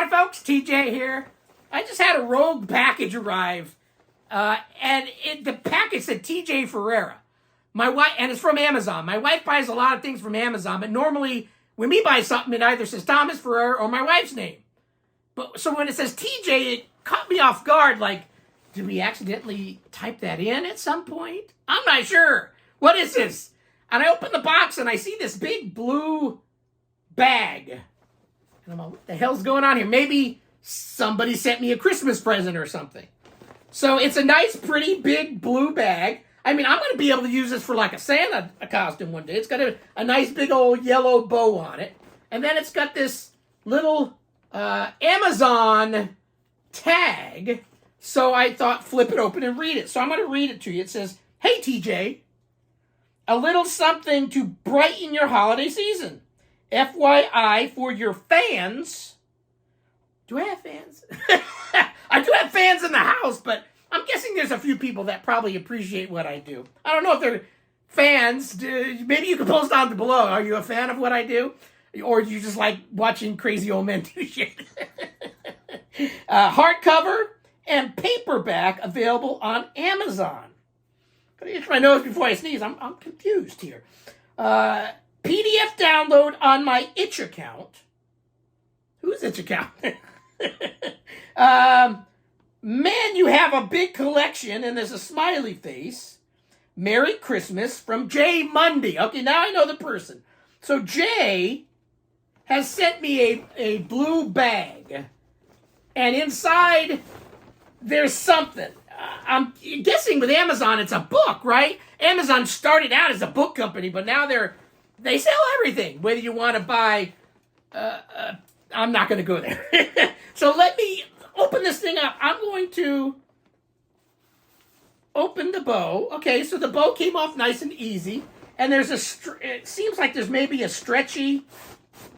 Hi folks, TJ here. I just had a rogue package arrive, and the package said TJ Ferreira. My wife, and it's from Amazon. My wife buys a lot of things from Amazon, but normally when we buy something, it either says Thomas Ferreira or my wife's name. But so when it says TJ, it caught me off guard. Like, did we accidentally type that in at some point? I'm not sure. What is this? And I open the box and I see this big blue bag. And I'm like, what the hell's going on here? Maybe somebody sent me a Christmas present or something. So it's a nice, pretty big blue bag. I mean, I'm going to be able to use this for like a Santa costume one day. It's got a nice big old yellow bow on it. And then it's got this little Amazon tag. So I thought, flip it open and read it. So I'm going to read it to you. It says, "Hey, TJ, a little something to brighten your holiday season. FYI for your fans." Do I have fans? I do have fans in the house, but I'm guessing there's a few people that probably appreciate what I do. I don't know if they're fans. Maybe you can post down below. Are you a fan of what I do? Or do you just like watching crazy old men do shit? Hardcover and paperback available on Amazon. Gotta itch my nose before I sneeze. I'm confused here. PDF download on my itch account. Whose itch account? Man, you have a big collection, and there's a smiley face. Merry Christmas from Jay Mundy. Okay, now I know the person. So Jay has sent me a blue bag, and inside there's something. I'm guessing with Amazon it's a book, right? Amazon started out as a book company, but now they sell everything. Whether you want to buy, I'm not going to go there. So let me open this thing up. I'm going to open the bow. Okay, so the bow came off nice and easy. And there's it seems like there's maybe a stretchy.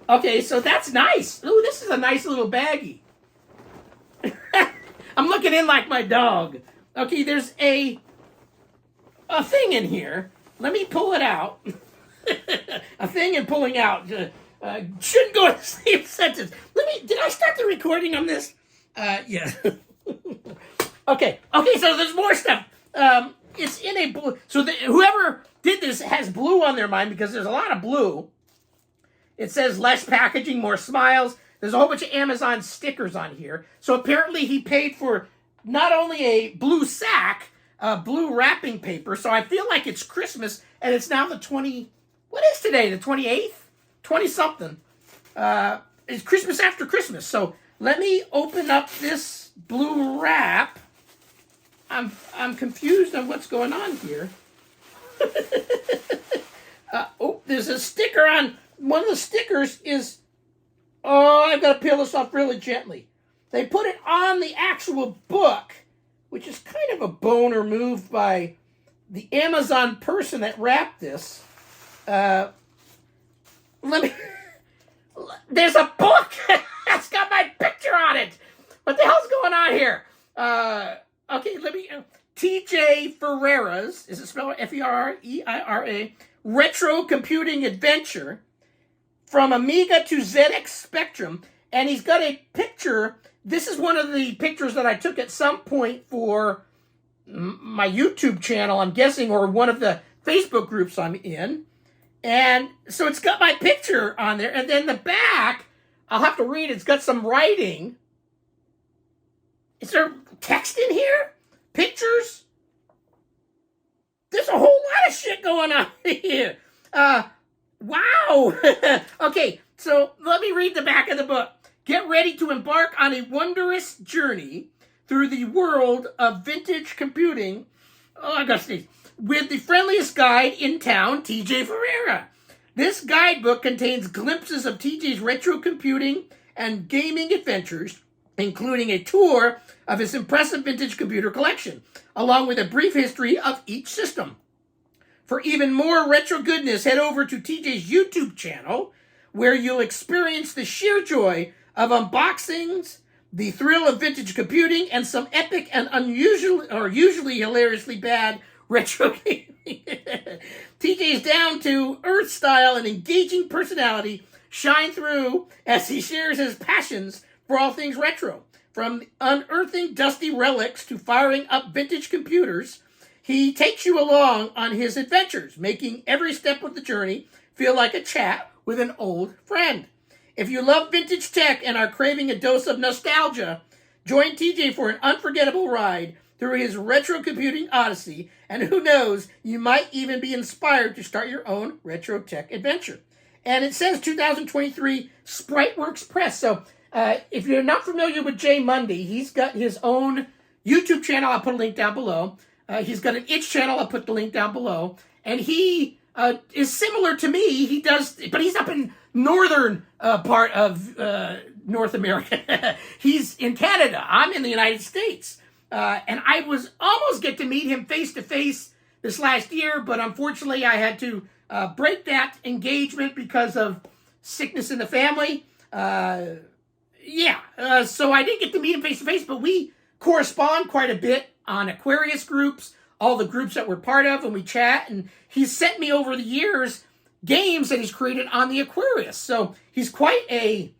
Okay, so that's nice. Ooh, this is a nice little baggie. I'm looking in like my dog. Okay, there's a thing in here. Let me pull it out. A thing and pulling out shouldn't go in the same sentence. Did I start the recording on this? Yeah. Okay, so there's more stuff. It's in a blue. So whoever did this has blue on their mind because there's a lot of blue. It says less packaging, more smiles. There's a whole bunch of Amazon stickers on here. So apparently he paid for not only a blue sack, blue wrapping paper. So I feel like it's Christmas, and it's now the 20... What is today? The 28th? 20-something. It's Christmas after Christmas. So let me open up this blue wrap. I'm confused on what's going on here. There's a sticker on... One of the stickers is... Oh, I've got to peel this off really gently. They put it on the actual book, which is kind of a boner move by the Amazon person that wrapped this. There's a book that's got my picture on it. What the hell's going on here? Okay, TJ Ferreira's, is it spelled F-E-R-E-I-R-A, Retro Computing Adventure from Amiga to ZX Spectrum. And he's got a picture. This is one of the pictures that I took at some point for my YouTube channel, I'm guessing, or one of the Facebook groups I'm in. And so it's got my picture on there. And then the back, I'll have to read. It's got some writing. Is there text in here? Pictures? There's a whole lot of shit going on here. Wow. Okay, so let me read the back of the book. Get ready to embark on a wondrous journey through the world of vintage computing. Oh, I gotta sneeze. With the friendliest guide in town, TJ Ferreira. This guidebook contains glimpses of TJ's retro computing and gaming adventures, including a tour of his impressive vintage computer collection, along with a brief history of each system. For even more retro goodness, head over to TJ's YouTube channel, where you'll experience the sheer joy of unboxings, the thrill of vintage computing, and some epic and usually hilariously bad retro gaming. TJ's down-to-earth style and engaging personality shine through as he shares his passions for all things retro. From unearthing dusty relics to firing up vintage computers, he takes you along on his adventures, making every step of the journey feel like a chat with an old friend. If you love vintage tech and are craving a dose of nostalgia, join TJ for an unforgettable ride through his retro computing odyssey, and who knows, you might even be inspired to start your own retro tech adventure. And it says 2023 Spriteworx Press. So if you're not familiar with Jay Mundy, he's got his own YouTube channel. I'll put a link down below. He's got an itch channel. I'll put the link down below. And he is similar to me. He does, but he's up in northern part of North America. He's in Canada. I'm in the United States. And I was almost get to meet him face to face this last year, but unfortunately I had to break that engagement because of sickness in the family. So I didn't get to meet him face to face, but we correspond quite a bit on Aquarius groups, all the groups that we're part of, and we chat. And he's sent me over the years games that he's created on the Aquarius. So he's quite a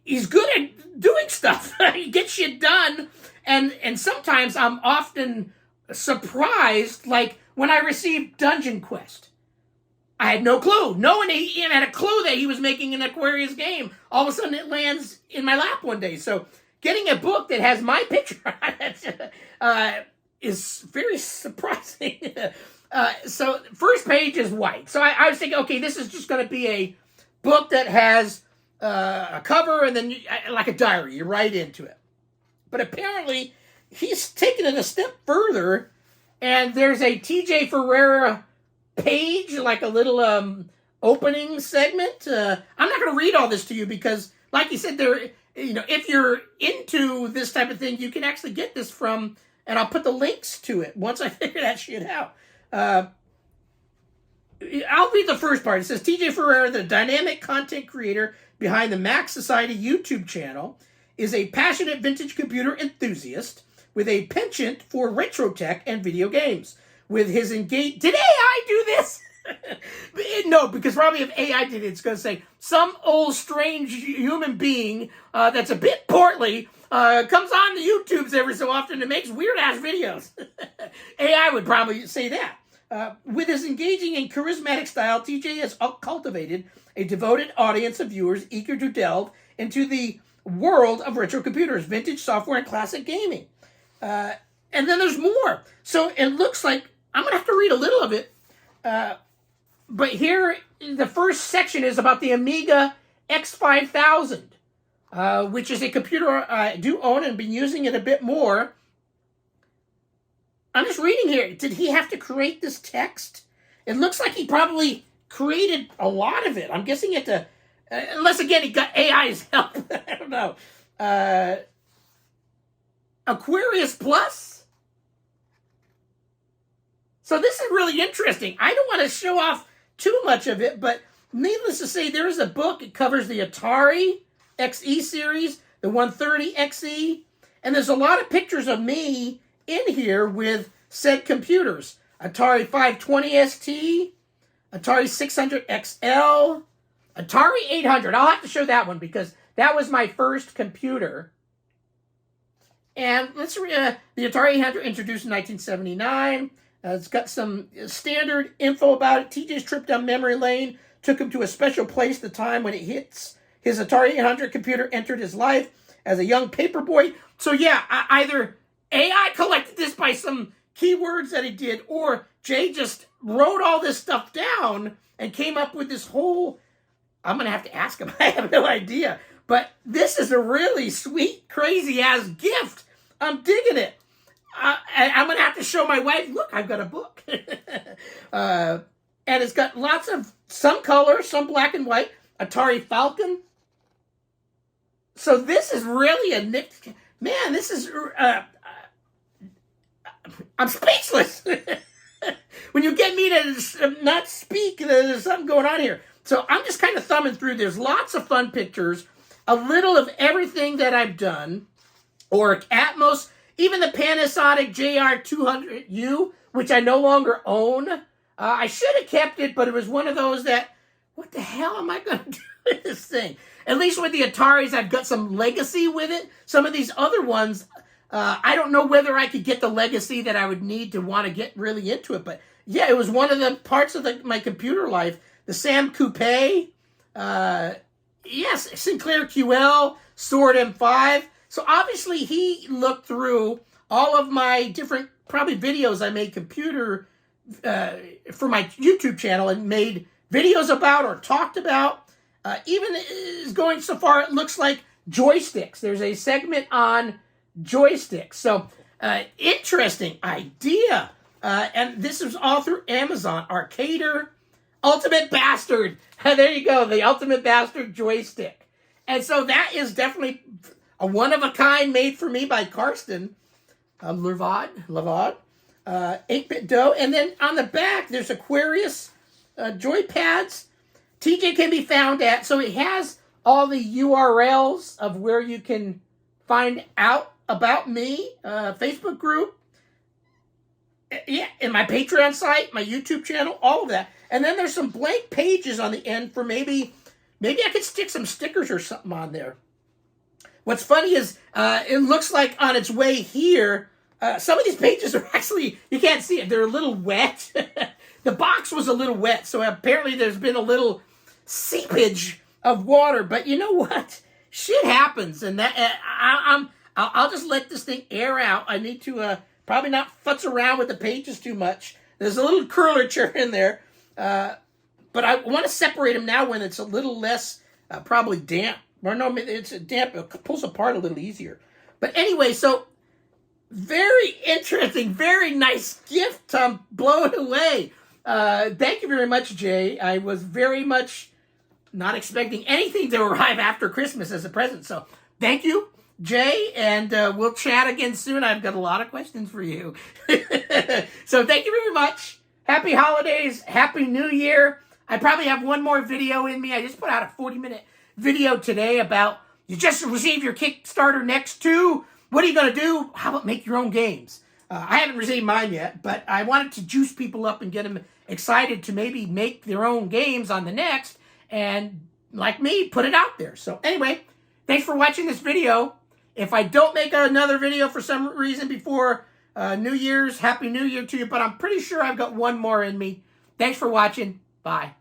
he's good at doing stuff. He gets shit done. And sometimes I'm often surprised, like when I received Dungeon Quest. I had no clue. No one even had a clue that he was making an Aquarius game. All of a sudden it lands in my lap one day. So getting a book that has my picture on it is very surprising. So first page is white. So I was thinking, okay, this is just going to be a book that has a cover and then like a diary. You write into it. But apparently he's taken it a step further, and there's a TJ Ferreira page, like a little opening segment. I'm not going to read all this to you because, like you said, there, if you're into this type of thing, you can actually get this from, and I'll put the links to it once I figure that shit out. I'll read the first part. It says, TJ Ferreira, the dynamic content creator behind the Mac Society YouTube channel, is a passionate vintage computer enthusiast with a penchant for retro tech and video games. With his engage, did AI do this? No, because probably if AI did it, it's going to say some old strange human being that's a bit portly comes on the YouTubes every so often and makes weird ass videos. AI would probably say that. With his engaging and charismatic style, TJ has cultivated a devoted audience of viewers eager to delve into the world of retro computers, vintage software, and classic gaming. And then there's more. So it looks like I'm going to have to read a little of it. But here, the first section is about the Amiga X5000, which is a computer I do own and been using it a bit more. I'm just reading here. Did he have to create this text? It looks like he probably created a lot of it. I'm guessing it to, unless again he got AI's help. I don't know. Aquarius Plus. So this is really interesting. I don't want to show off too much of it, but needless to say, there is a book. It covers the Atari XE series, the 130 XE, and there's a lot of pictures of me in here with said computers. Atari 520 ST, Atari 600 XL, Atari 800. I'll have to show that one because that was my first computer. And let's read the Atari 800 introduced in 1979. It's got some standard info about it. TJ's trip down memory lane took him to a special place the time when it hits. His Atari 800 computer entered his life as a young paperboy. So yeah, either AI collected this by some keywords that he did, or Jay just wrote all this stuff down and came up with this whole... I'm going to have to ask him. I have no idea. But this is a really sweet, crazy-ass gift. I'm digging it. I'm going to have to show my wife, look, I've got a book. And it's got lots of, some color, some black and white. Atari Falcon. So this is really a nifty... Man, this is... I'm speechless. When you get me to not speak, there's something going on here. So I'm just kind of thumbing through. There's lots of fun pictures. A little of everything that I've done. Or Atmos... Even the Panasonic JR200U, which I no longer own. I should have kept it, but it was one of those that what the hell am I going to do with this thing? At least with the Ataris, I've got some legacy with it. Some of these other ones, I don't know whether I could get the legacy that I would need to want to get really into it. But yeah, it was one of the parts of my computer life. The Sam Coupe, yes, Sinclair QL, Sword M5. So obviously he looked through all of my different probably videos I made computer for my YouTube channel and made videos about or talked about. Even is going so far, it looks like joysticks. There's a segment on joysticks. So interesting idea. And this is all through Amazon. Arcader, Ultimate Bastard. There you go, the Ultimate Bastard joystick. And so that is definitely a one-of-a-kind made for me by Karsten Lavad, 8-bit dough. And then on the back, there's Aquarius joy pads. TJ can be found at, so it has all the URLs of where you can find out about me, Facebook group, yeah, and my Patreon site, my YouTube channel, all of that. And then there's some blank pages on the end for maybe I could stick some stickers or something on there. What's funny is it looks like on its way here, some of these pages are actually, you can't see it, they're a little wet. The box was a little wet, so apparently there's been a little seepage of water. But you know what? Shit happens, and that I'll just let this thing air out. I need to probably not futz around with the pages too much. There's a little curlature in there, but I want to separate them now when it's a little less probably damp. Or no, it's damp. It pulls apart a little easier. But anyway, so very interesting, very nice gift. I'm blown away. Thank you very much, Jay. I was very much not expecting anything to arrive after Christmas as a present. So thank you, Jay, and we'll chat again soon. I've got a lot of questions for you. So thank you very much. Happy holidays. Happy New Year. I probably have one more video in me. I just put out a 40-minute video today about you just received your Kickstarter next to. What are you going to do? How about make your own games? I haven't received mine yet, but I wanted to juice people up and get them excited to maybe make their own games on the next and, like me, put it out there. So anyway, thanks for watching this video. If I don't make another video for some reason before New Year's, Happy New Year to you, but I'm pretty sure I've got one more in me. Thanks for watching. Bye.